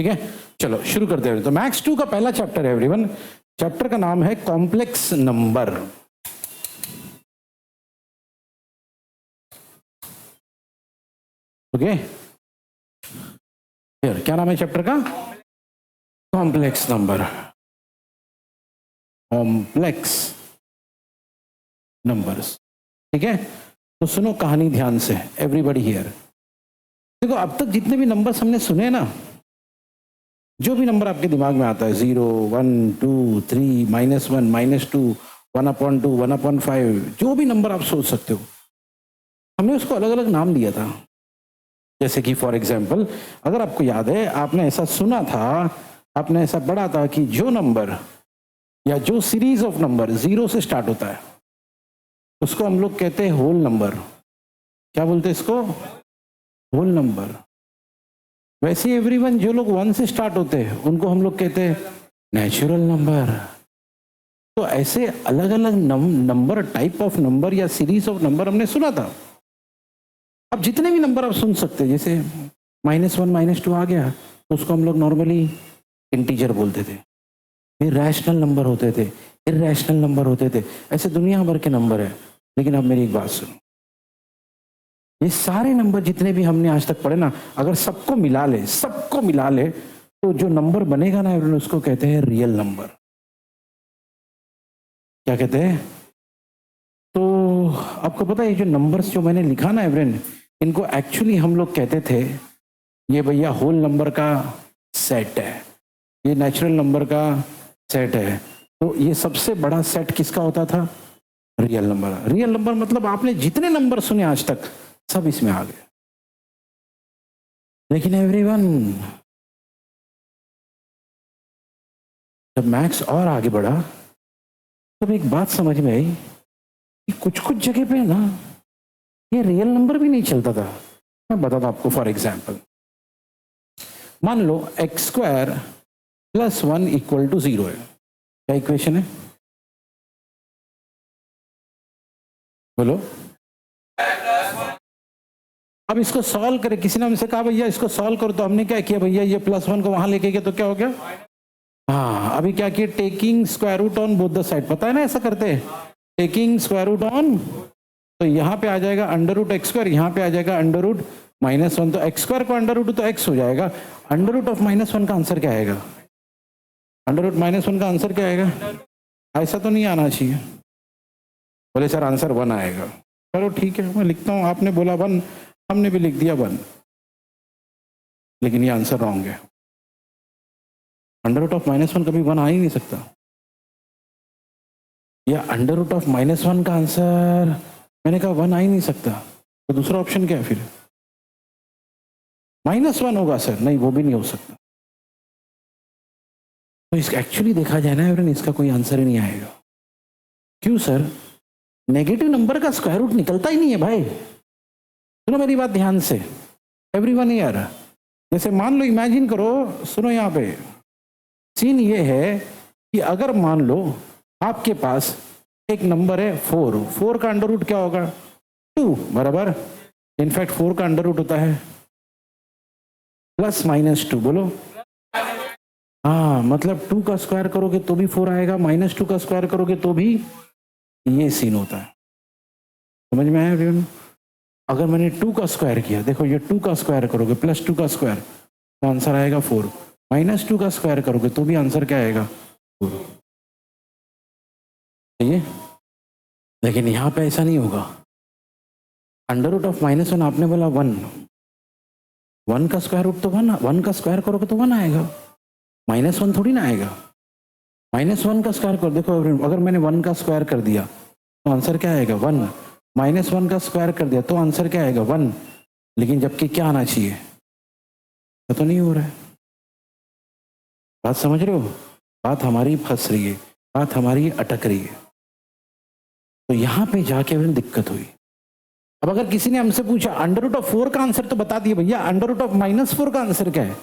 ठीक है, चलो शुरू करते हैं। तो मैथ्स 2 का पहला चैप्टर है एवरीवन। चैप्टर का नाम है कॉम्प्लेक्स नंबर। ओके, क्या नाम है चैप्टर का? Complex number. कॉम्प्लेक्स नंबर्स, ठीक है। तो सुनो कहानी ध्यान से, एवरीबॉडी हियर। देखो अब तक जितने भी नंबर्स हमने सुने ना, जो भी नंबर आपके दिमाग में आता है, 0, 1, 2, 3, -1, -2, 1/2, 1/5, जो भी नंबर आप सोच सकते हो, हमने उसको अलग अलग नाम दिया था। जैसे कि फॉर एग्जाम्पल, अगर आपको याद है, आपने ऐसा सुना था, आपने ऐसा पढ़ा था कि जो नंबर या जो सीरीज ऑफ नंबर 0 से स्टार्ट होता है उसको हम लोग कहते हैं होल नंबर। क्या बोलते हैं इसको? Whole number. वैसे एवरीवन, जो लोग 1 से स्टार्ट होते हैं उनको हम लोग कहते हैं नेचुरल नंबर। तो ऐसे अलग अलग नंबर, टाइप ऑफ नंबर या सीरीज ऑफ नंबर हमने सुना था। अब जितने भी नंबर आप सुन सकते हैं, जैसे -1, -2 आ गया तो उसको हम लोग नॉर्मली इंटीजर बोलते थे। फिर रैशनल नंबर होते थे, इरैशनल नंबर होते थे, ऐसे दुनिया भर के नंबर है। लेकिन अब मेरी एक बात सुनो, ये सारे नंबर जितने भी हमने आज तक पढ़े ना, अगर सबको मिला ले तो जो नंबर बनेगा ना उसको कहते हैं रियल नंबर। क्या कहते हैं? तो आपको पता है, जो नंबर्स जो मैंने लिखा ना एवरेन, इनको एक्चुअली हम लोग कहते थे ये भैया होल नंबर का सेट है, ये नेचुरल नंबर का सेट है। तो ये सबसे बड़ा सेट किसका होता था? Real number. रियल नंबर मतलब आपने जितने नंबर सुने आज तक सब इसमें आ गए। लेकिन एवरीवन, जब मैथ्स और आगे बढ़ा तब एक बात समझ में आई कि कुछ कुछ जगह पे ना ये रियल नंबर भी नहीं चलता था। मैं बताता आपको। फॉर एग्जाम्पल, मान लो x² + 1 = 0 है। क्या इक्वेशन है? बोलो। अब इसको सॉल्व करें, किसी ने हमसे कहा भैया इसको सॉल्व करो, तो हमने क्या किया भैया, ये +1 को वहां लेके गया तो क्या हो गया? हाँ, अभी क्या किया? Taking square root on both the side. पता है ना ऐसा करते हैं, टेकिंग स्क्वायर रूट ऑन। तो यहाँ पे आ जाएगा √x², यहाँ पे आ जाएगा √-1। तो x² को √, तो x हो जाएगा। √-1 का आंसर क्या आएगा? √-1 का आंसर क्या आएगा? ऐसा तो नहीं आना चाहिए। बोले सर आंसर 1 आएगा। चलो ठीक है, मैं लिखता हूँ। आपने बोला 1, हमने भी लिख दिया 1, लेकिन ये आंसर रॉन्ग है। √-1 कभी 1 आ ही नहीं सकता। या √-1 का आंसर, मैंने कहा 1 आ ही नहीं सकता, तो दूसरा ऑप्शन क्या है फिर? -1 होगा सर। नहीं, वो भी नहीं हो सकता। तो इसका एक्चुअली देखा जाए ना एवरीवन, इसका कोई आंसर ही नहीं आएगा। क्यों सर? नेगेटिव नंबर का स्क्वायर रूट निकलता ही नहीं है भाई। सुनो मेरी बात ध्यान से एवरीवन यार। जैसे मान लो, इमेजिन करो, सुनो यहाँ पे सीन ये है कि अगर मान लो आपके पास एक नंबर है 4 का अंडर क्या होगा? 2 बराबर। इनफैक्ट 4 का अंडर होता है +-2। बोलो। हाँ, मतलब 2 का स्क्वायर करोगे तो भी 4 आएगा, -2 का स्क्वायर करोगे तो भी। ये सीन होता है, समझ में आया एवरीवन? अगर मैंने 2 का स्क्वायर किया, देखो ये 2 का स्क्वायर करोगे +2 का स्क्वायर तो आंसर आएगा 4। -2 का स्क्वायर करोगे तो भी आंसर क्या आएगा? 4। सही है? लेकिन यहाँ पे ऐसा नहीं होगा। √-1 आपने बोला 1 का स्क्वायर रूट तो 1 का स्क्वायर करोगे तो 1 आएगा, -1 थोड़ी ना आएगा। -1 का स्क्वायर करो, देखो अगर मैंने 1 का स्क्वायर कर दिया तो आंसर क्या आएगा? 1। -1 का स्क्वायर कर दिया तो आंसर क्या आएगा? 1। लेकिन जबकि क्या आना चाहिए, तो नहीं हो रहा है। बात समझ रहे हो? बात हमारी फंस रही है, बात हमारी अटक रही है। तो यहाँ पे जाके दिक्कत हुई। अब अगर किसी ने हमसे पूछा √4 का आंसर तो बता दिए भैया, √-4 का आंसर क्या है?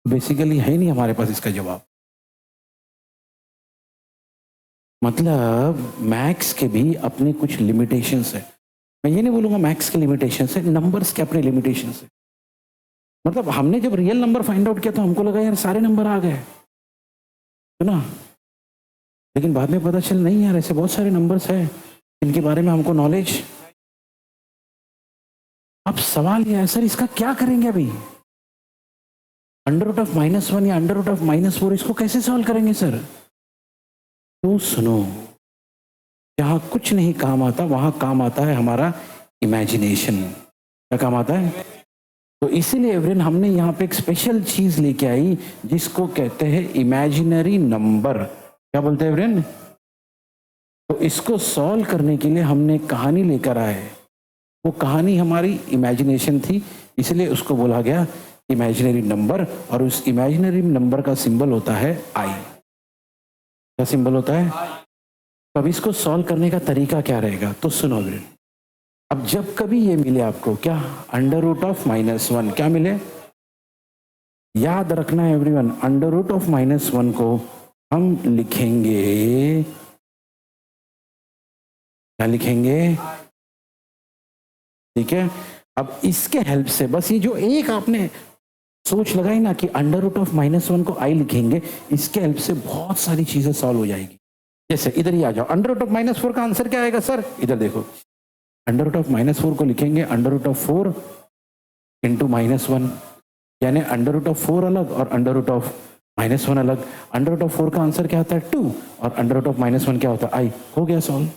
बेसिकली है नहीं हमारे पास इसका जवाब। मतलब मैथ्स के भी अपने कुछ लिमिटेशंस है। मैं ये नहीं बोलूंगा मैथ्स के लिमिटेशंस है, नंबर्स के अपने लिमिटेशंस है। मतलब हमने जब रियल नंबर फाइंड आउट किया तो हमको लगा यार सारे नंबर आ गए, है ना, लेकिन बाद में पता चल नहीं यार ऐसे बहुत सारे नंबर्स हैं इनके बारे में हमको नॉलेज। अब सवाल ये है सर इसका क्या करेंगे अभी, अंडर रूट ऑफ -1 या अंडर रूट ऑफ -4 इसको कैसे सॉल्व करेंगे सर? तो सुनो, जहां कुछ नहीं काम आता वहां काम आता है हमारा इमेजिनेशन। क्या काम आता है? तो इसीलिए एवरेन हमने यहाँ पे एक स्पेशल चीज लेके आई जिसको कहते हैं इमेजिनरी नंबर। क्या बोलते हैं एवरेन? तो इसको सॉल्व करने के लिए हमने एक कहानी लेकर आए, वो कहानी हमारी इमेजिनेशन थी, इसलिए उसको बोला गया इमेजिनरी नंबर। और उस इमेजिनरी नंबर का सिंबल होता है आई। क्या सिंबल होता है? तो अब इसको सॉल्व करने का तरीका क्या रहेगा तो सुनो एवरेन, अब जब कभी ये मिले आपको क्या अंडर रूट ऑफ -1 क्या मिले, याद रखना है एवरीवन, अंडर रूट ऑफ -1 को हम लिखेंगे, क्या लिखेंगे? ठीक है, अब इसके हेल्प से बस ये जो एक आपने सोच लगाई ना कि अंडर रूट ऑफ -1 को आई लिखेंगे, इसके हेल्प से बहुत सारी चीजें सॉल्व हो जाएगी। जैसे इधर ही आ जाओ, अंडर रूट ऑफ -4 का आंसर क्या आएगा सर? इधर देखो, अंडर रूट ऑफ -4 को लिखेंगे अंडर रूट ऑफ 4 इंटू -1, यानी अंडर रूट ऑफ 4 अलग और अंडर रूट ऑफ -1 अलग। अंडर रूट ऑफ 4 का आंसर क्या होता है 2 और अंडर रूट ऑफ -1 क्या होता है आई। हो गया सॉल्व,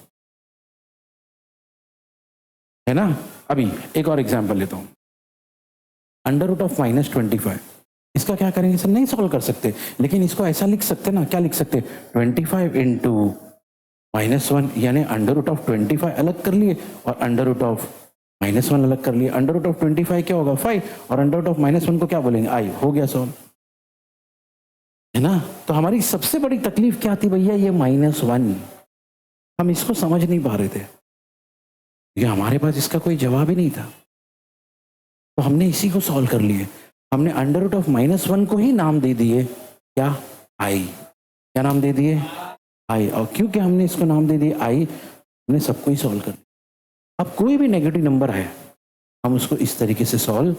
है ना। अभी एक और एग्जांपल लेता हूं, अंडर रूट ऑफ -25, इसका क्या करेंगे सर? नहीं सॉल्व कर सकते, लेकिन इसको ऐसा लिख सकते ना, क्या लिख सकते? 25 इंटू -1, यानी अंडर रूट ऑफ 25 अलग कर लिए और अंडर रूट ऑफ -1 अलग कर लिए। अंडर रूट ऑफ 25 क्या होगा 5 और अंडर रूट ऑफ -1 को क्या बोलेंगे आई। हो गया सॉल्व, है ना। तो हमारी सबसे बड़ी तकलीफ क्या थी भैया? ये -1, हम इसको समझ नहीं पा रहे थे, ये हमारे पास इसका कोई जवाब ही नहीं था, तो हमने इसी को सॉल्व कर लिए। हमने अंडर रूट ऑफ -1 को ही नाम दे दिए क्या? आई। क्या नाम दे दिए? आई। और क्योंकि हमने इसको नाम दे दिया आई, हमने सबको ही सॉल्व कर दिया। अब कोई भी नेगेटिव नंबर है हम उसको इस तरीके से सॉल्व,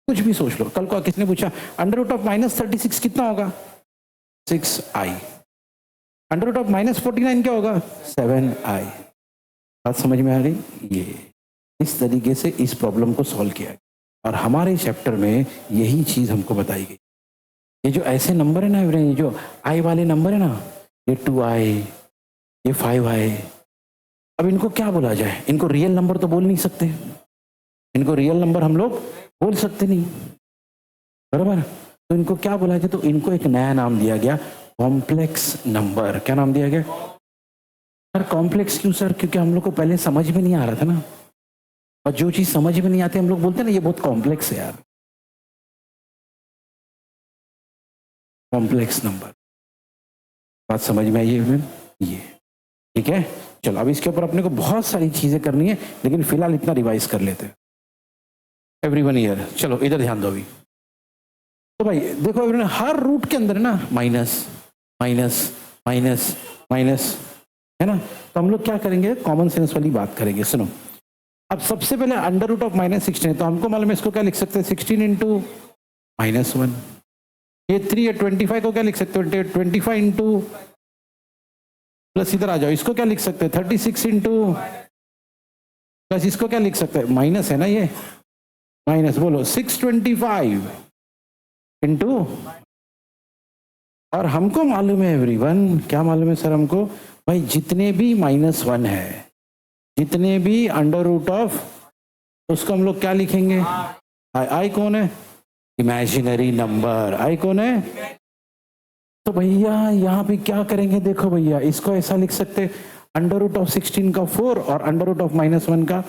कुछ भी सोच लो। कल को किसने पूछा अंडर रूट ऑफ -36 कितना होगा? 6i। अंडर रूट ऑफ -49 क्या होगा? 7i। बात समझ में आ गई? ये इस तरीके से इस प्रॉब्लम को सॉल्व किया गया और हमारे चैप्टर में यही चीज हमको बताई गई। ये जो ऐसे नंबर है ना, ये जो आई वाले नंबर है ना, ये 2i, ये 5i, अब इनको क्या बोला जाए? इनको रियल नंबर तो बोल नहीं सकते, इनको रियल नंबर हम लोग बोल सकते नहीं, बराबर। तो इनको क्या बोला जाए? तो इनको एक नया नाम दिया गया, कॉम्प्लेक्स नंबर। क्या नाम दिया गया? सर कॉम्प्लेक्स क्यों सर? क्योंकि हम लोग को पहले समझ में नहीं आ रहा था ना, और जो चीज समझ में नहीं आती हम लोग बोलते हैं ना ये बहुत कॉम्प्लेक्स है यार। कॉम्प्लेक्स नंबर, बात समझ में आई है? ये ठीक है। चलो अब इसके ऊपर अपने को बहुत सारी चीजें करनी है, लेकिन फिलहाल इतना रिवाइज कर लेते हैं। एवरीवन हियर, चलो इधर ध्यान दो अभी। तो भाई देखो एवरीवन, हर रूट के अंदर है ना माइनस माइनस माइनस माइनस, है ना। तो हम लोग क्या करेंगे? कॉमन सेंस वाली बात करेंगे। सुनो, अब सबसे पहले अंडर रूट ऑफ -16 है, तो हमको मालूम है इसको क्या लिख सकते हैं? 16 इंटू -1। ये 3 है, 25 को क्या लिख सकते हो? 25 इंटू प्लस, इधर आ जाओ, इसको क्या लिख सकते हैं? 36 इंटू प्लस, इसको क्या लिख सकते हैं? माइनस है ना, ये माइनस, बोलो 625 इंटू, और हमको मालूम है एवरीवन, क्या मालूम है सर हमको? भाई जितने भी -1 है, जितने भी अंडर रूट ऑफ, उसको हम लोग क्या लिखेंगे? आई कौन है? Imaginary number. आई कौन है? तो भैया यहाँ पे क्या करेंगे? देखो भैया, इसको ऐसा लिख सकते, अंडर रूट ऑफ 16 का 4 और अंडर रूट ऑफ -1 का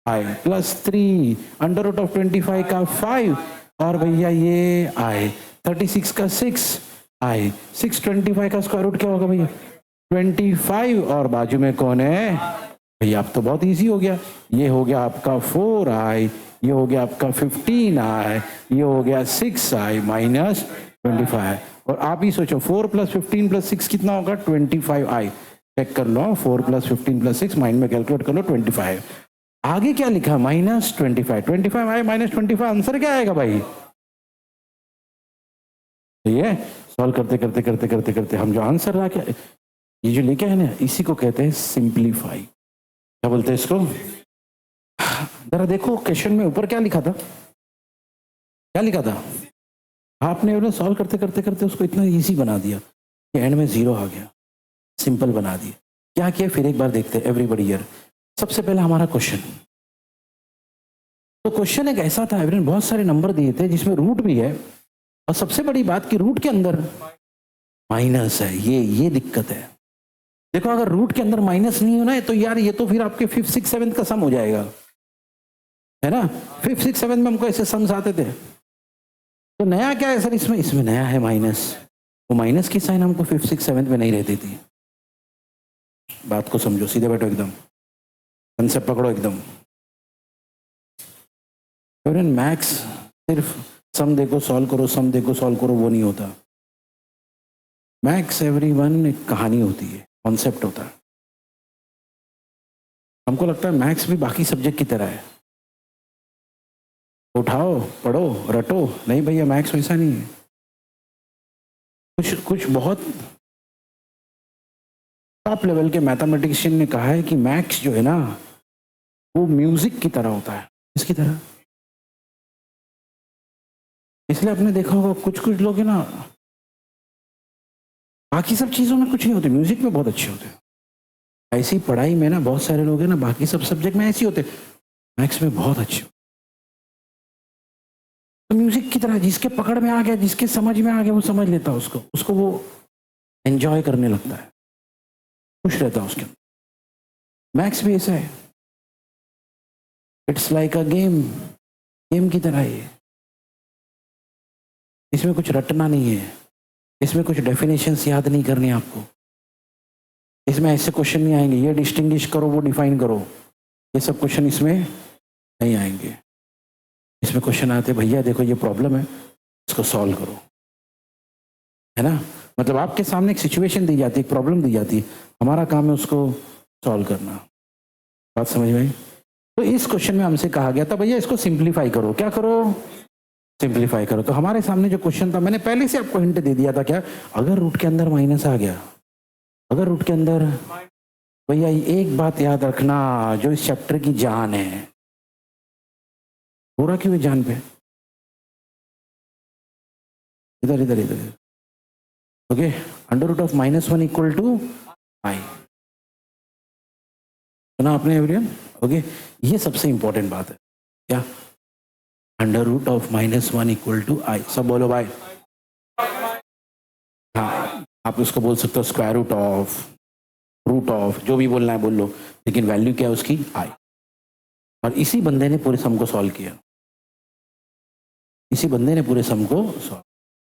आई, प्लस 3 अंडर रूट ऑफ 25 का 5 और भैया ये आई, 36 का 6 आई, 625 का स्क्वायर रूट क्या होगा भैया? 25, और बाजू में कौन है भैया? अब तो बहुत इजी हो गया, ये हो गया आपका 4i, ये हो गया आपका 15i, ये हो गया 6i माइनस 25। और आप ही सोचो 4 + 15 + 6 कितना होगा? 25i। चेक कर लो, 4 + 15 + 6 माइंड में कैलकुलेट कर लो, 25। आगे क्या लिखा, -25, 25 आए -25, आंसर क्या आएगा भाई? ठीक है, सॉल्व करते करते करते करते करते हम जो आंसर ला के ये जो लेके आए ना, इसी को कहते हैं सिंप्लीफाई। क्या बोलते हैं इसको? जरा देखो क्वेश्चन में ऊपर क्या लिखा था, क्या लिखा था? आपने सॉल्व करते करते करते उसको इतना इजी बना दिया कि एंड में 0 आ गया, सिंपल बना दिया। क्या किया फिर एक बार देखते हैं, एवरीबॉडी हियर। सबसे पहले हमारा क्वेश्चन, तो क्वेश्चन एक ऐसा था एवरीवन, बहुत सारे नंबर दिए थे जिसमें रूट भी है, और सबसे बड़ी बात कि रूट के अंदर माइनस है। ये दिक्कत है। देखो अगर रूट के अंदर माइनस नहीं होना है तो यार ये तो फिर आपके 5th 6th 7th का सम हो जाएगा, है ना? 5th 6th 7th में हमको ऐसे सम्स आते थे। तो नया क्या है सर इसमें? इसमें नया है माइनस। तो माइनस की साइन हमको 5th 6th 7th में नहीं रहती थी। बात को समझो, सीधे बैठो एकदम, कंसेप्ट पकड़ो एकदम। मैथ्स सिर्फ सम देखो सॉल्व करो, सम देखो सॉल्व करो, वो नहीं होता। मैथ्स एवरीवन एक कहानी होती है, कॉन्सेप्ट होता है। हमको लगता है मैथ्स भी बाकी सब्जेक्ट की तरह है, उठाओ पढ़ो रटो। नहीं भैया, मैथ्स वैसा नहीं है। कुछ बहुत टॉप लेवल के मैथमेटिशियन ने कहा है कि मैथ्स जो है ना, वो म्यूजिक की तरह होता है। इसकी तरह, इसलिए आपने देखा होगा कुछ लोग है ना, बाकी सब चीजों में कुछ नहीं होते, म्यूजिक में बहुत अच्छे होते हैं। ऐसी पढ़ाई में ना बहुत सारे लोग हैं ना, बाकी सब सब्जेक्ट में ऐसे होते, मैथ्स में बहुत अच्छे। तो म्यूजिक की तरह, जिसके पकड़ में आ गया, जिसके समझ में आ गया, वो समझ लेता है उसको वो एंजॉय करने लगता है, खुश रहता है उसके अंदर। मैथ्स भी ऐसा है, इट्स लाइक अ गेम की तरह है। इसमें कुछ रटना नहीं है, इसमें कुछ डेफिनेशंस याद नहीं करनी आपको, इसमें ऐसे क्वेश्चन नहीं आएंगे ये डिस्टिंग्विश करो वो डिफाइन करो, ये सब क्वेश्चन इसमें नहीं आएंगे। इसमें क्वेश्चन आते भैया देखो ये प्रॉब्लम है, इसको सॉल्व करो, है ना? मतलब आपके सामने एक सिचुएशन दी जाती है, एक प्रॉब्लम दी जाती है, हमारा काम है उसको सॉल्व करना। बात समझ में आई? तो इस क्वेश्चन में हमसे कहा गया था भैया इसको सिंप्लीफाई करो। क्या करो? सिंप्लीफाई करो। तो हमारे सामने जो क्वेश्चन था, मैंने पहले से आपको हिंट दे दिया था, क्या? अगर रूट के अंदर माइनस आ गया, अगर रूट के अंदर, भैया एक बात याद रखना जो इस चैप्टर की जान है, पूरा क्यों जान पे, इधर इधर इधर, okay. Under root of -1 equal to i, सुना आपने एवरीवन? ओके, ये सबसे इंपॉर्टेंट बात है। क्या? Under root of -1 equal to i। सब बोलो भाई। हाँ, आप उसको बोल सकते हो स्क्वायर रूट ऑफ, जो भी बोलना है बोल लो, लेकिन वैल्यू क्या है उसकी? i। और इसी बंदे ने पूरे सम को सॉल्व किया, इसी बंदे ने पूरे सम को सॉल्व।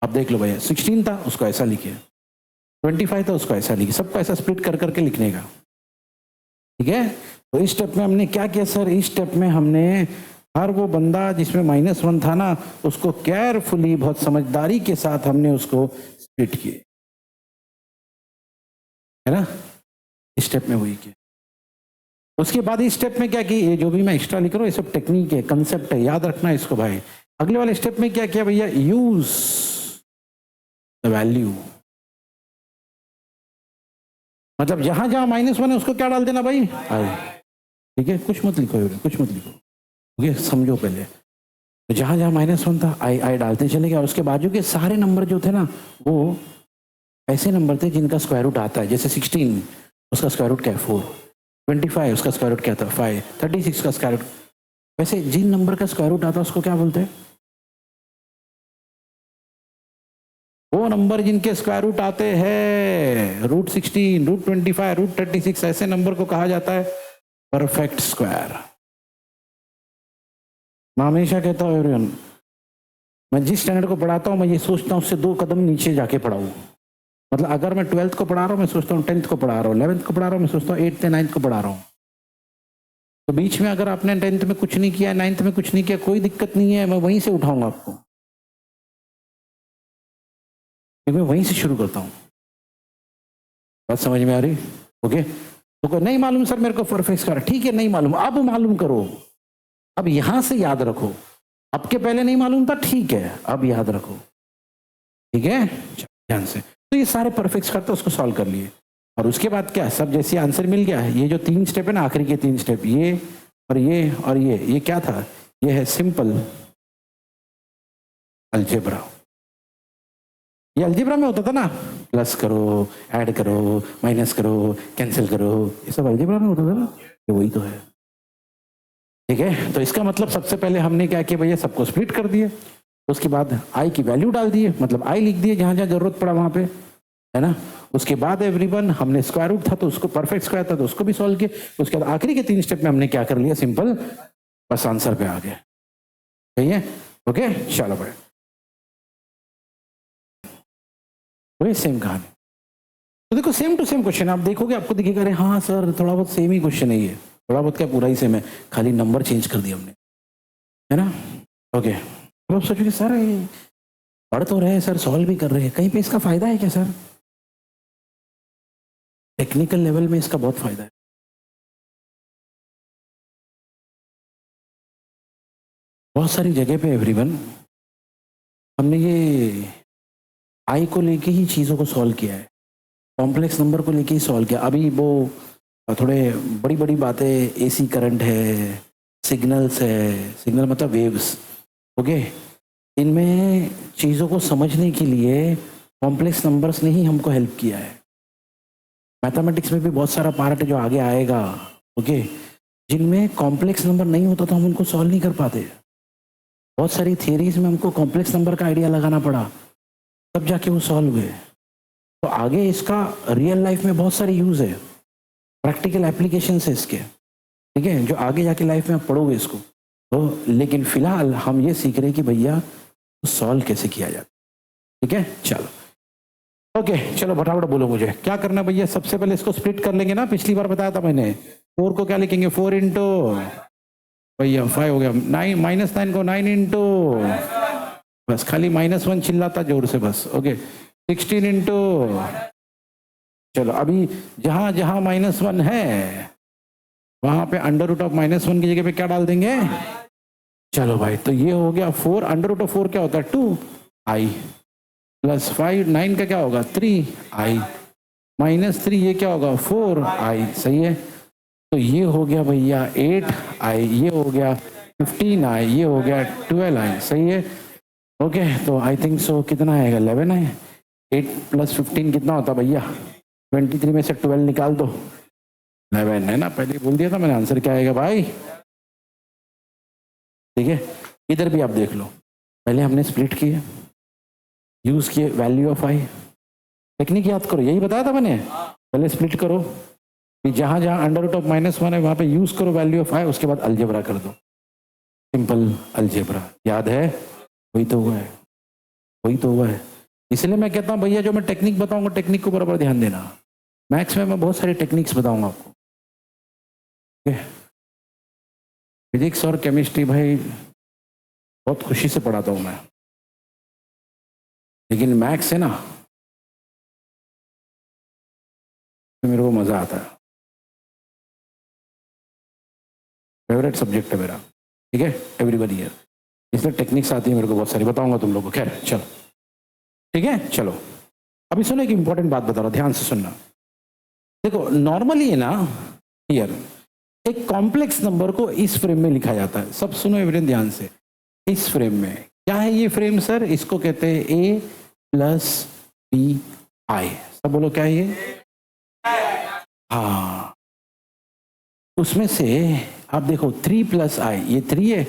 अब देख लो भैया, 16 था उसको ऐसा लिखे, 25 था उसको ऐसा लिखे, सबको ऐसा स्प्लिट कर करके लिखने का, ठीक है? तो इस स्टेप में हमने क्या किया सर? इस स्टेप में हमने हर वो बंदा जिसमें -1 था ना, उसको केयरफुली, बहुत समझदारी के साथ हमने उसको स्प्लिट किए, है ना? इस स्टेप में वही किया। उसके बाद इस स्टेप में क्या की, ये जो भी मैं एक्स्ट्रा लिख रहा हूँ ये सब टेक्निक है, कंसेप्ट है, याद रखना है इसको भाई। अगले वाले स्टेप में क्या किया भैया? यूज द वैल्यू, मतलब जहां जहां -1 है उसको क्या डाल देना भाई? आई। ठीक है, कुछ मत लिखो, कुछ मत लिखो, ओके? समझो पहले, तो जहां जहां -1 था आई डालते चले गए। और उसके बाजू के सारे नंबर जो थे ना, वो ऐसे नंबर थे जिनका स्क्वायर रूट आता है। जैसे 16, उसका स्क्वायर रूट क्या है? 4। 25, उसका स्क्वायर रूट क्या था? 5। 36 का स्क्वायर रूट। वैसे जिन नंबर का स्क्वायर रूट आता है उसको क्या बोलते हैं? वो नंबर जिनके स्क्वायर रूट आते हैं, √16, √25, √36, ऐसे नंबर को कहा जाता है परफेक्ट स्क्वायर। मैं हमेशा कहता हूँ एवरीवन, मैं जिस स्टैंडर्ड को पढ़ाता हूँ मैं ये सोचता हूँ उससे 2 कदम नीचे जाके पढ़ाऊँ। मतलब अगर मैं 12th को पढ़ा रहा हूँ मैं सोचता हूँ 10th को पढ़ा रहा हूँ, 11th को पढ़ा रहा हूँ मैं सोचता हूँ 8th या 9th को पढ़ा रहा हूँ। तो बीच में अगर आपने 10th में कुछ नहीं किया, 9th में कुछ नहीं किया, कोई दिक्कत नहीं है, मैं वहीं से उठाऊंगा आपको, मैं वहीं से शुरू करता हूँ। बात समझ में आ रही? ओके। तो कोई नहीं मालूम सर मेरे को परफेक्ट स्क्वायर, ठीक है नहीं मालूम, अब मालूम करो, अब यहां से याद रखो, अब के पहले नहीं मालूम था, ठीक है अब याद रखो, ठीक है ध्यान से। तो ये सारे परफेक्ट स्क्वायर तो उसको सॉल्व कर लिए, और उसके बाद क्या, सब जैसे आंसर मिल गया है। ये जो 3 स्टेप है ना, आखिरी के 3 स्टेप, ये और ये और ये क्या था, ये है सिंपल अलजेब्रा। ये अलजेब्रा में होता था ना, प्लस करो, ऐड करो, माइनस करो, कैंसिल करो, ये सब अलजेब्रा में होता था ना, ये वही तो है, ठीक है। तो इसका मतलब सबसे पहले हमने क्या किया भैया, सबको स्प्लिट कर दिए, उसके बाद आई की वैल्यू डाल दिए, मतलब आई लिख दिए जहां जहां जरूरत पड़ा वहां पे, है ना। उसके बाद एवरीवन हमने स्क्वायर रूट था तो उसको, परफेक्ट स्क्वायर था तो उसको भी सॉल्व किया। उसके बाद आखिरी के 3 स्टेप में हमने क्या कर लिया, सिंपल बस आंसर पे आ गए, सही है, ओके चलो भाई। वही सेम कहानी, तो देखो सेम टू सेम क्वेश्चन आप देखोगे, आपको दिखेगा अरे हाँ सर थोड़ा बहुत सेम ही क्वेश्चन है, ये थोड़ा बहुत क्या पूरा ही सेम है, खाली नंबर चेंज कर दिया हमने, है ना, ओके। अब आप सोचोगे सर पढ़ तो रहे हैं सर, सॉल्व भी कर रहे हैं, कहीं पे इसका फायदा है क्या सर? टेक्निकल लेवल में इसका बहुत फायदा है। बहुत सारी जगह पे एवरीवन हमने ये आई को लेके ही चीज़ों को सॉल्व किया है, कॉम्प्लेक्स नंबर को लेके ही सॉल्व किया। अभी वो थोड़े बड़ी बड़ी बातें, एसी करंट है, सिग्नल्स है, सिग्नल मतलब वेव्स, ओके, इनमें चीज़ों को समझने के लिए कॉम्प्लेक्स नंबर्स ने ही हमको हेल्प किया है। मैथमेटिक्स में भी बहुत सारा पार्ट जो आगे आएगा, ओके, जिनमें कॉम्प्लेक्स नंबर नहीं होता तो हम उनको सॉल्व नहीं कर पाते। बहुत सारी थियरीज में हमको कॉम्प्लेक्स नंबर का आइडिया लगाना पड़ा, तब जाके वो सॉल्व हुए। तो आगे इसका रियल लाइफ में बहुत सारी यूज़ है, प्रैक्टिकल एप्लीकेशन है इसके, ठीक है, जो आगे जाके लाइफ में आप पढ़ोगे इसको। तो लेकिन फिलहाल हम ये सीख रहे हैं कि भैया सॉल्व कैसे किया जाता, ठीक है, चलो ओके। चलो फटाफट बोलो मुझे क्या करना है भैया। सबसे पहले इसको स्प्लिट कर लेंगे ना, पिछली बार बताया था मैंने, 4 को क्या लिखेंगे, 4 इंटू भैया 5 हो गया, 9 -9 को 9 इंटू, बस खाली -1 चिल्लाता जोर से बस, ओके, 16 इंटू, चलो अभी जहां जहां -1 है वहां पे अंडर रूट ऑफ -1 की जगह पे क्या डाल देंगे, चलो भाई, तो ये हो गया 4, अंडर रूट ऑफ 4 क्या होता है 2i, प्लस 5, 9 का क्या होगा 3i, -3 ये क्या होगा 4i, सही है। तो ये हो गया भैया 8i, ये हो गया 15i, ये हो गया 12i, सही है, ओके। तो आई थिंक सो कितना आएगा 11 है, 8 + 15 कितना होता भैया, 23 में से 12 निकाल दो, 11 है ना, पहले बोल दिया था मैंने आंसर क्या आएगा भाई, ठीक है। इधर भी आप देख लो, पहले हमने स्प्लिट किए, यूज किए वैल्यू ऑफ आई, टेक्निक याद करो, यही बताया था मैंने, पहले स्प्लिट करो, कि जहां जहां अंडर रूट ऑफ -1 है वहां पे यूज करो वैल्यू ऑफ आई, उसके बाद अलजेब्रा कर दो, सिंपल अलजेब्रा, याद है, वही तो हुआ है, वही तो हुआ है। इसलिए मैं कहता हूं भैया जो मैं टेक्निक बताऊंगा टेक्निक को बराबर ध्यान देना, मैथ्स में मैं बहुत सारी टेक्निक्स बताऊंगा आपको, फिजिक्स और केमिस्ट्री भाई बहुत खुशी से पढ़ाता हूं मैं, लेकिन मैथ्स है ना तो मेरे को मजा आता है, फेवरेट सब्जेक्ट है मेरा, ठीक है, एवरीबॉडी है, इसलिए टेक्निक्स आती है मेरे को बहुत सारी, बताऊंगा तुम लोगों को, खैर चलो ठीक है। चलो अभी सुनो, एक इंपॉर्टेंट बात बता रहा हूं, ध्यान से सुनना। देखो नॉर्मली है ना, हियर एक कॉम्प्लेक्स नंबर को इस फ्रेम में लिखा जाता है, सब सुनो एवरीवन ध्यान से, इस फ्रेम में क्या है ये फ्रेम सर, इसको कहते हैं a + bi, सब बोलो क्या है ये, हाँ, उसमें से आप देखो 3 + i, ये 3 है,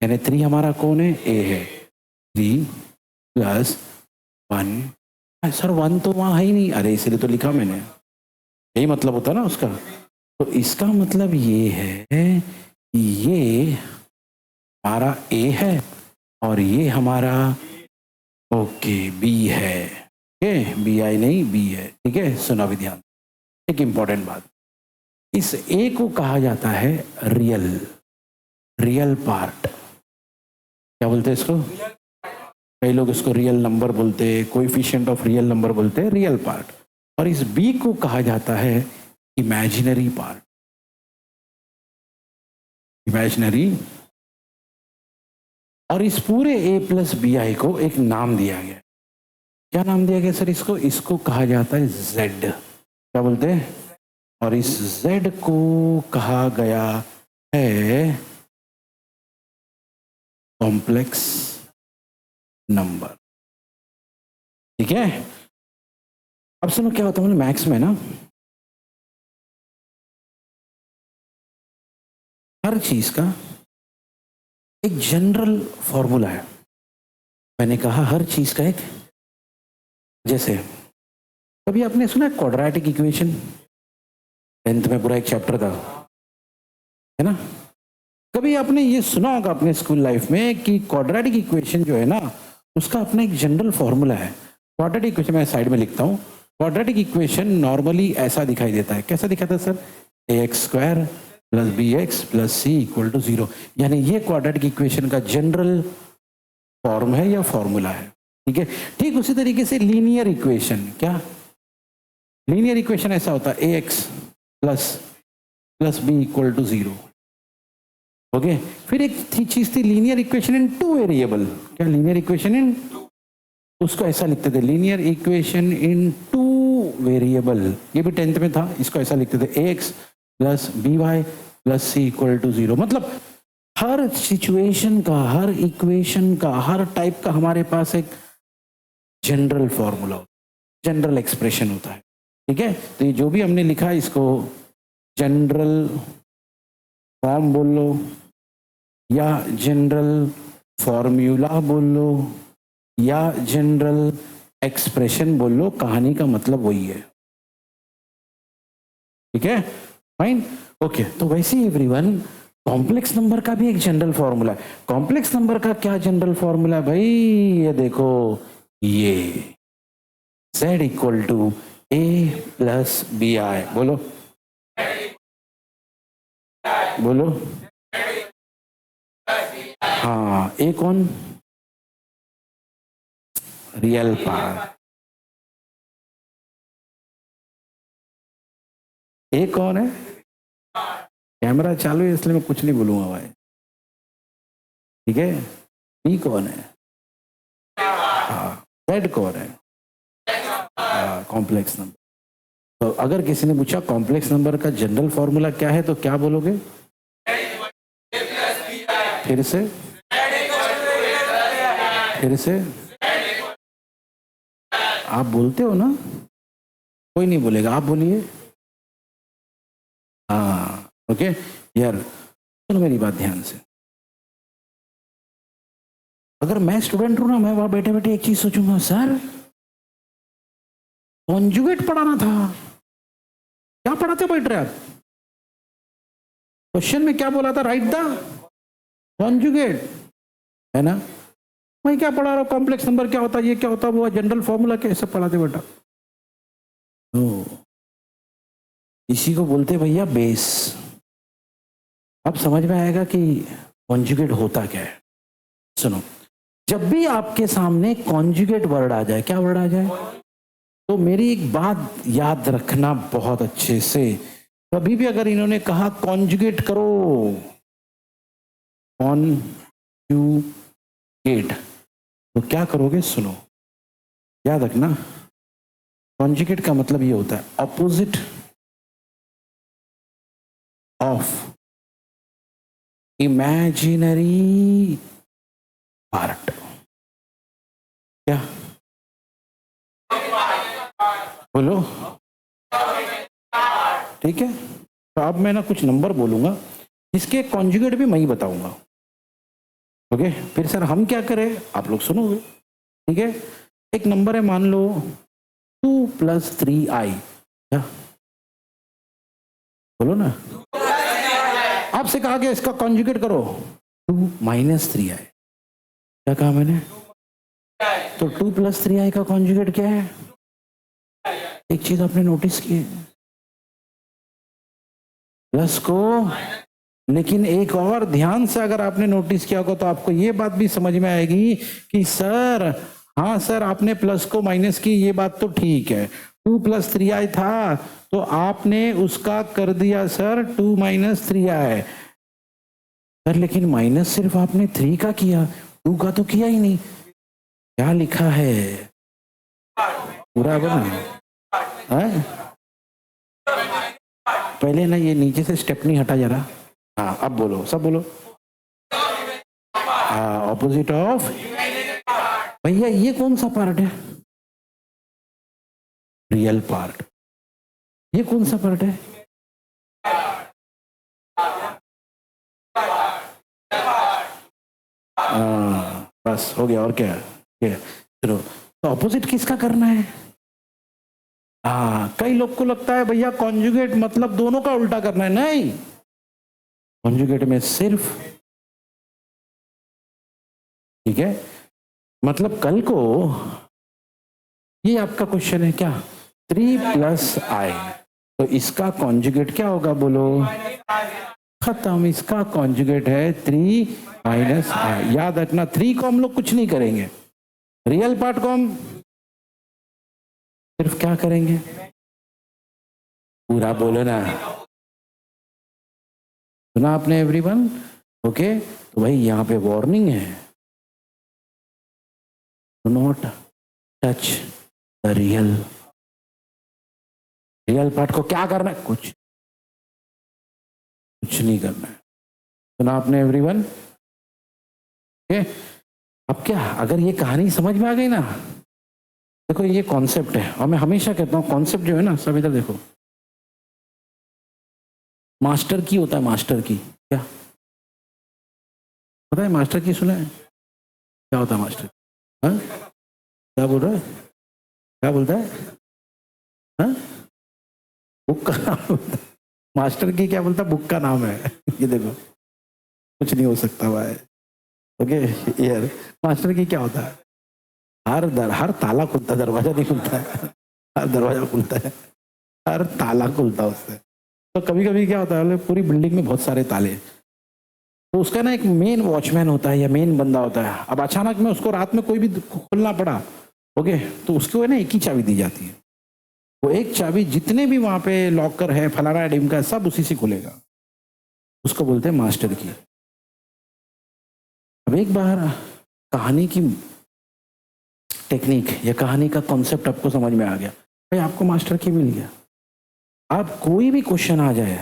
यानी 3 हमारा कौन है, a है, 3 + 1, सर 1 तो वहां है ही नहीं, अरे इसलिए तो लिखा मैंने, यही मतलब होता है ना उसका। तो इसका मतलब ये है कि ये हमारा a है और ये हमारा ओके b है, ठीक है, bi नहीं b है, ठीक है। सुना भी ध्यान, एक इंपॉर्टेंट बात, इस a को कहा जाता है रियल पार्ट, क्या बोलते हैं इसको, कई लोग इसको रियल नंबर बोलते हैं, कोएफिशिएंट ऑफ रियल नंबर बोलते हैं, रियल पार्ट। और इस b को कहा जाता है इमेजिनरी पार्ट, इमेजिनरी। और इस पूरे a प्लस बी आई को एक नाम दिया गया। क्या नाम दिया गया सर इसको? इसको कहा जाता है z। क्या बोलते हैं? और इस z को कहा गया है कॉम्प्लेक्स नंबर। ठीक है, अब सुनो क्या होता है मैथ्स में ना, हर चीज का एक जनरल फॉर्मूला है। मैंने कहा हर चीज का एक, जैसे कभी आपने सुना क्वाड्रेटिक इक्वेशन? 10th में पूरा एक चैप्टर था, है ना। कभी आपने ये सुना होगा अपने स्कूल लाइफ में कि क्वाड्रेटिक इक्वेशन जो है ना, उसका अपना एक जनरल फॉर्मूला है। क्वाड्रेटिक इक्वेशन मैं साइड में लिखता हूँ। क्वाड्रेटिक इक्वेशन नॉर्मली ऐसा दिखाई देता है। कैसा दिखाता है सर? ax² + bx + c = 0। यानी ये क्वाड्रेटिक इक्वेशन का जनरल फॉर्म है या फॉर्मूला है। ठीक है, ठीक उसी तरीके से लीनियर इक्वेशन, क्या लीनियर इक्वेशन ऐसा होता है ax + b = 0। ओके, फिर एक चीज थी लीनियर इक्वेशन इन 2 वेरिएबल। क्या लीनियर इक्वेशन इन, उसको ऐसा लिखते थे लीनियर इक्वेशन इन 2 वेरिएबल। ये भी 10th में था। इसको ऐसा लिखते थे ax + by + c = 0। मतलब हर सिचुएशन का, हर इक्वेशन का, हर टाइप का हमारे पास एक जनरल फॉर्मूला, जनरल एक्सप्रेशन होता है। ठीक है, तो ये जो भी हमने लिखा है इसको जनरल फॉर्म बोल लो या जनरल फॉर्मूला बोल लो या जनरल एक्सप्रेशन बोल लो, कहानी का मतलब वही है। ठीक है, फाइन, ओके। तो वैसे ही एवरीवन, कॉम्प्लेक्स नंबर का भी एक जनरल फॉर्मूला है। कॉम्प्लेक्स नंबर का क्या जनरल फॉर्मूला है भाई? ये देखो, ये z = a + bi। बोलो बोलो। हाँ, ए कौन? Real part. ए कौन है? कैमरा चालू है इसलिए मैं कुछ नहीं बोलूंगा भाई। ठीक है, बी कौन है? हाँ, जेड कौन है? Complex number. तो अगर किसी ने पूछा कॉम्प्लेक्स नंबर का जनरल फॉर्मूला क्या है, तो क्या बोलोगे? फिर से आप बोलते हो ना, कोई नहीं बोलेगा, आप बोलिए। हाँ, ओके यार, सुनो मेरी बात ध्यान से। अगर मैं स्टूडेंट हूं ना, मैं वहां बैठे बैठे एक चीज सोचूंगा, सर कॉन्जुगेट पढ़ाना था, क्या पढ़ाते बैठ रहे आप? क्वेश्चन में क्या बोला था? राइट द कॉन्जुगेट, है ना। मैं क्या पढ़ा रहा हूँ? कॉम्प्लेक्स नंबर क्या होता है, ये क्या होता है, वो जनरल फॉर्मूला कैसे पढ़ाते बेटा? इसी को बोलते भैया बेस। अब समझ में आएगा कि कॉन्जुगेट होता क्या है। सुनो, जब भी आपके सामने कॉन्जुगेट वर्ड आ जाए, क्या वर्ड आ जाए, तो मेरी एक बात याद रखना बहुत अच्छे से। कभी भी अगर इन्होंने कहा कॉन्जुगेट करो, कॉन्जुगेट, तो क्या करोगे? सुनो, याद रखना, कॉन्जुगेट का मतलब ये होता है ऑपोजिट ऑफ इमेजिनरी पार्ट। क्या बोलो? ठीक है, तो अब मैं ना कुछ नंबर बोलूंगा जिसके कॉन्जुगेट भी मैं ही बताऊंगा। ओके, फिर सर हम क्या करें, आप लोग सुनोगे। ठीक है, एक नंबर है, मान लो 2 + 3i। क्या बोलो ना, आपसे कहा गया इसका कॉन्जुगेट करो, 2 - 3i। क्या कहा मैंने? तो 2 + 3i का कॉन्जुगेट क्या है? एक चीज आपने नोटिस की, प्लस को, लेकिन एक और ध्यान से अगर आपने नोटिस किया होगा तो आपको ये बात भी समझ में आएगी कि सर, हाँ सर, आपने प्लस को माइनस की, ये बात तो ठीक है, 2 + 3i था तो आपने उसका कर दिया सर 2 - 3i। सर लेकिन माइनस सिर्फ आपने 3 का किया, 2 का तो किया ही नहीं। क्या लिखा है पूरा बना है? पहले ना ये नीचे से स्टेपनी हटा जरा। हाँ अब बोलो, सब बोलो। Opposite of. भैया ये कौन सा पार्ट है? Real part. ये कौन सा पार्ट है? बस हो गया। और क्या चलो, तो ऑपोजिट किसका करना है? कई लोग को लगता है भैया कॉन्जुगेट मतलब दोनों का उल्टा करना है। नहीं, कॉन्जुगेट में सिर्फ, ठीक है, मतलब कल को ये आपका क्वेश्चन है क्या, 3 + i, तो इसका कॉन्जुगेट क्या होगा बोलो? खत्म, इसका कॉन्जुगेट है 3 - i। याद रखना 3 को हम लोग कुछ नहीं करेंगे, रियल पार्ट को हम सिर्फ क्या करेंगे? पूरा बोलो ना, सुना आपने एवरीवन? ओके, तो भाई यहाँ पे वार्निंग है, do not touch the real part को। क्या करना है? कुछ नहीं करना है। सुना आपने एवरीवन? ओके, अब क्या, अगर ये कहानी समझ में आ गई ना, देखो ये कॉन्सेप्ट है, और मैं हमेशा कहता हूँ कॉन्सेप्ट जो है ना, सब इधर देखो, मास्टर की होता है। मास्टर की क्या पता है? मास्टर की सुना है? क्या होता है मास्टर? हाँ, क्या बोल रहा है? क्या बोलता है? हाँ, बुक का नाम बोलता है। मास्टर की क्या बोलता है? बुक का नाम है। ये देखो, कुछ नहीं हो सकता भाई। ओके यार, मास्टर की क्या होता है? हर ताला खुलता, दरवाजा नहीं खुलता है, हर दरवाजा खुलता है, हर ताला खुलता है उससे। तो कभी कभी क्या होता है, पूरी बिल्डिंग में बहुत सारे ताले, तो उसका ना एक मेन वॉचमैन होता है या मेन बंदा होता है। अब अचानक में उसको रात में कोई भी खोलना पड़ा, ओके, तो उसको है ना एक ही चाबी दी जाती है। वो एक चाबी जितने भी वहां पे लॉकर है, फलाना डिम का, सब उसी से खुलेगा। उसको बोलते हैं मास्टर की। अब एक बार कहानी की टेक्निक या कहानी का कॉन्सेप्ट आपको समझ में आ गया, भाई आपको मास्टर की मिल गया। आप कोई भी क्वेश्चन आ जाए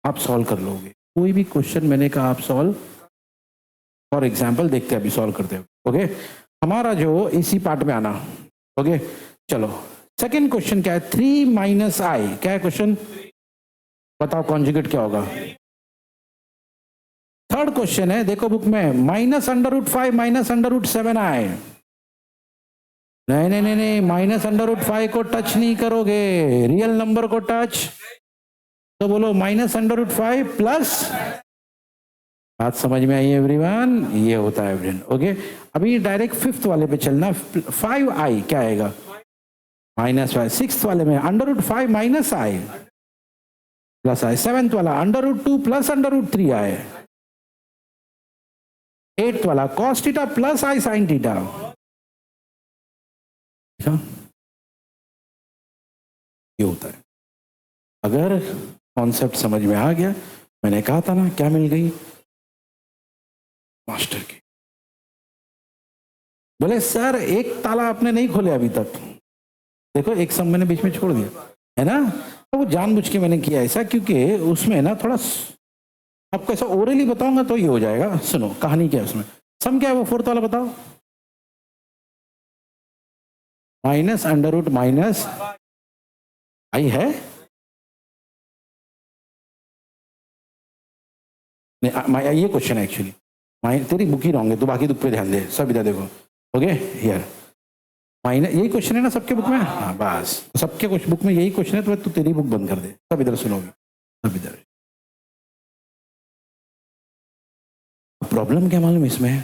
आप सॉल्व कर लोगे, कोई भी क्वेश्चन मैंने कहा आप सॉल्व। फॉर एग्जाम्पल देखते हैं, अभी सॉल्व करते हैं। ओके, हमारा जो इसी पार्ट में आना। ओके चलो, सेकेंड क्वेश्चन क्या है? 3 - i। क्या है क्वेश्चन? बताओ कॉन्जुगेट क्या होगा? थर्ड क्वेश्चन है, देखो बुक में, -√5 - √7i। नहीं नहीं नहीं नहीं, -√5 को टच नहीं करोगे, रियल नंबर को टच। तो बोलो -√5 प्लस, बात समझ में आई एवरीवन? ये होता है एवरीवन। ओके, अभी डायरेक्ट फिफ्थ वाले पे चलना। 5i क्या आएगा? -5। सिक्स वाले में √5 - i प्लस i। सेवेंथ वाला √2 प्लस √3i। एट्थ वाला cos theta plus i sin theta. ये होता है। अगर कॉन्सेप्ट समझ में आ गया, मैंने कहा था ना क्या मिल गई? मास्टर की। बोले सर एक ताला आपने नहीं खोले अभी तक, देखो एक सम मैंने बीच में छोड़ दिया है ना, तो वो जानबूझ के मैंने किया ऐसा, क्योंकि उसमें ना थोड़ा आपको ऐसा ओरली बताऊंगा तो ये हो जाएगा। सुनो कहानी क्या है उसमें, सम क्या है वो फोर्थ वाला बताओ? -√- i है नहीं, ये क्वेश्चन है एक्चुअली। तेरी बुक ही रॉन्ग है, तो बाकी बुक पे ध्यान दे, सब इधर देखो। ओके हियर माइनस, यही क्वेश्चन है ना सबके बुक में? हाँ बस, सबके कुछ बुक में यही क्वेश्चन है, तो तू तेरी बुक बंद कर दे, सब इधर सुनोगे, सब इधर। प्रॉब्लम क्या मालूम इसमें?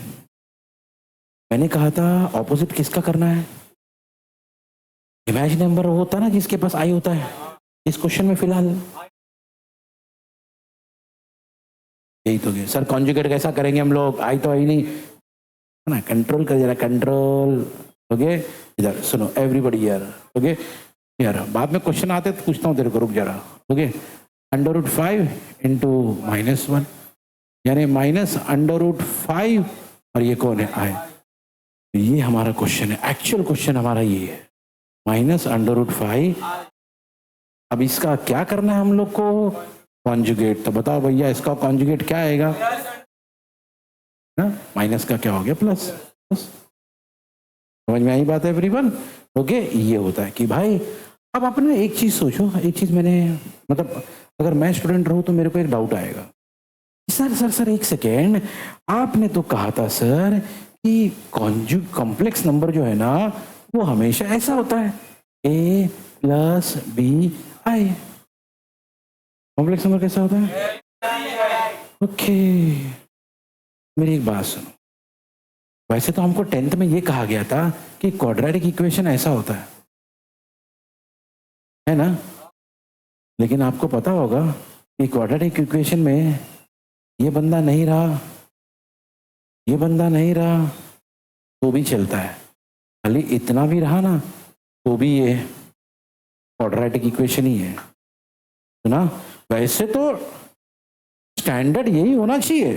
मैंने कहा था ऑपोजिट किसका करना है? इमेजिनरी नंबर होता ना जिसके पास आई होता है, इस क्वेश्चन में फिलहाल यही तो गया। सर कॉन्जुगेट कैसा करेंगे हम लोग? आई तो आई नहीं है ना, कंट्रोल कर जरा, कंट्रोल। ओके इधर सुनो एवरीबॉडी हियर। ओके यार बाद में क्वेश्चन आते तो पूछता हूँ तेरे को, रुक जरा। ओके, √5 इंटू -1 यानी -√5 और ये कौन है? आए। ये हमारा क्वेश्चन है, एक्चुअल क्वेश्चन हमारा ये है, -√5। अब इसका क्या करना है हम लोग को? कॉन्जुगेट। तो बताओ भैया इसका कॉन्जुगेट क्या आएगा? माइनस का क्या हो गया? प्लस। समझ में आई बात है एवरीवन? ओके, ये होता है कि भाई अब अपने एक चीज सोचो, एक चीज मैंने मतलब अगर मैं स्टूडेंट रहूं तो मेरे को एक डाउट आएगा, सर एक सेकेंड, आपने तो कहा था सर कि कॉम्प्लेक्स नंबर जो है ना वो हमेशा ऐसा होता है a + b i। Complex number कैसा होता है? ओके, मेरी एक बात सुनो, वैसे तो हमको 10th में ये कहा गया था कि क्वाड्रेटिक इक्वेशन ऐसा होता है ना? लेकिन आपको पता होगा कि क्वाड्रेटिक इक्वेशन में ये बंदा नहीं रहा, ये बंदा नहीं रहा तो भी चलता है, खाली इतना भी रहा ना तो भी ये क्वाड्रेटिक इक्वेशन ही है। तो ना वैसे तो स्टैंडर्ड यही होना चाहिए,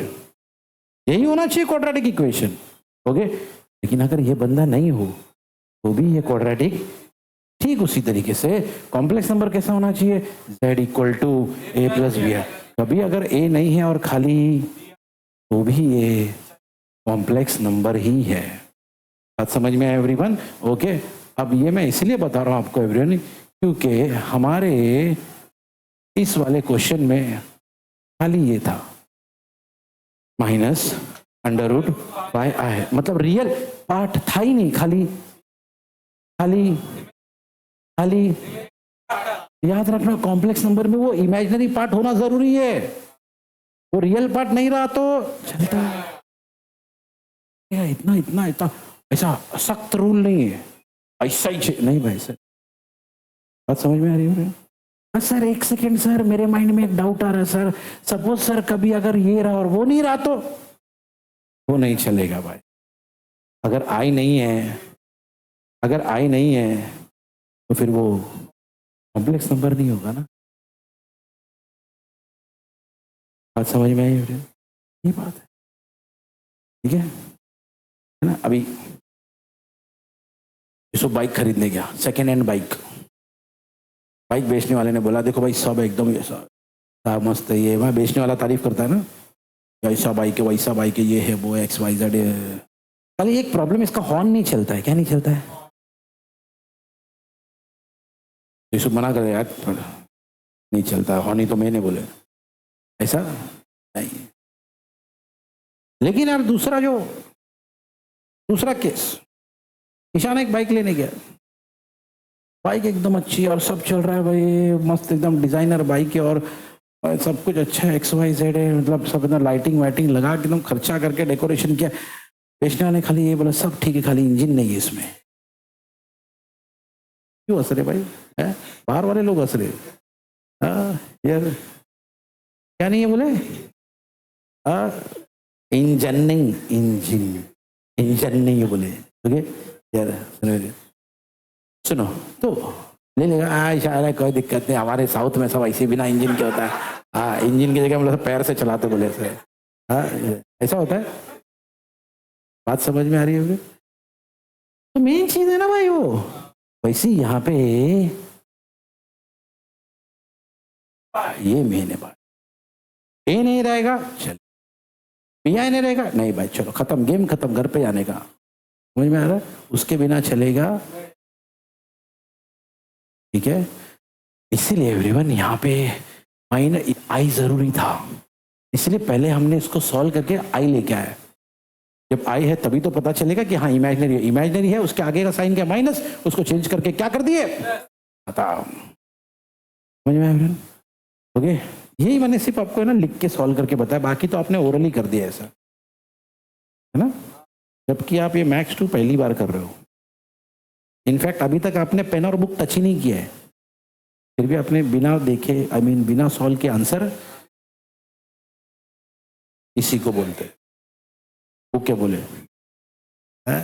यही होना चाहिए क्वाड्रेटिक इक्वेशन। ओके, लेकिन अगर ये बंदा नहीं हो तो भी ये क्वाड्रेटिक, ठीक उसी तरीके से कॉम्प्लेक्स नंबर कैसा होना चाहिए? z = a + b है। कभी अगर a नहीं है और खाली तो भी ये कॉम्प्लेक्स नंबर ही है। बात समझ में आया एवरीवन? ओके, अब ये मैं इसलिए बता रहा हूं आपको एवरीवन क्योंकि हमारे इस वाले क्वेश्चन में खाली ये था -√5 है, मतलब रियल पार्ट था ही नहीं, खाली खाली खाली। याद रखना कॉम्प्लेक्स नंबर में वो इमेजिनरी पार्ट होना जरूरी है, वो रियल पार्ट नहीं रहा तो चलता है। इतना इतना इतना ऐसा सख्त रूल नहीं है, ऐसा ही नहीं भाई सर। बात समझ में आ रही है? हाँ सर, एक सेकेंड सर, मेरे माइंड में एक डाउट आ रहा है सर, सपोज सर कभी अगर ये रहा और वो नहीं रहा तो वो नहीं चलेगा भाई। अगर आई नहीं है, अगर आई नहीं है तो फिर वो कॉम्प्लेक्स नंबर नहीं होगा ना। बात समझ में आई? ये बात है, ठीक है ना? अभी इसको बाइक खरीदने गया, सेकेंड हैंड बाइक बेचने वाले ने बोला देखो भाई सब एकदम ऐसा मस्त है, ये वहाँ बेचने वाला तारीफ करता है ना, ऐसा बाइक है वैसा बाइक है, ये है वो XYZ है। खाली एक प्रॉब्लम, इसका हॉर्न नहीं चलता है। क्या नहीं चलता है? इसको मना कर यार, नहीं चलता हॉर्न ही तो मैंने बोले, ऐसा नहीं। लेकिन यार दूसरा केस, ईशान एक बाइक लेने गया, बाइक एकदम अच्छी है और सब चल रहा है भाई, मस्त एकदम डिजाइनर बाइक है और सब कुछ अच्छा है, XYZ है, मतलब सब एकदम लाइटिंग वाइटिंग लगा के एकदम खर्चा करके डेकोरेशन किया। बेचने वाले खाली ये बोला सब ठीक है, खाली इंजन नहीं है इसमें। क्यों हंस रहे भाई? है बाहर वाले लोग हंस रहे यार, क्या नहीं है बोले? इंजन नहीं, इंजन नहीं है बोले। ओके यार सुनो, तो ले लेगा शायद कोई दिक्कत नहीं, हमारे साउथ में सब ऐसे बिना इंजन के होता है। हाँ, इंजन की जगह हम लोग पैर से चलाते बोले ऐसे। हाँ, ऐसा होता है। बात समझ में आ रही है? तो मेन चीज है ना भाई वो, वैसे यहाँ पे ये मेन है बात। ए नहीं रहेगा चल, पिया नहीं रहेगा नहीं भाई, चलो खत्म, गेम खत्म, घर पे जाने का। समझ में आ रहा है? उसके बिना चलेगा, ठीक है। इसीलिए एवरीवन यहाँ पे आई जरूरी था, इसलिए पहले हमने इसको सॉल्व करके आई लेके आया। जब आई है तभी तो पता चलेगा कि हाँ इमेजिनरी है, उसके आगे का साइन क्या? माइनस, उसको चेंज करके क्या कर दिए पता। समझ में एवरीवन? ओके, यही मैंने सिर्फ आपको है ना लिख के सॉल्व करके बताया, बाकी तो आपने ओरली कर दिया ऐसा, है ना? जबकि आप ये मैथ्स 2 पहली बार कर रहे हो, इनफैक्ट अभी तक आपने पेन और बुक टच ही नहीं किया है, फिर भी आपने बिना देखे बिना सॉल्व के आंसर, इसी को बोलते बुक के बोले है?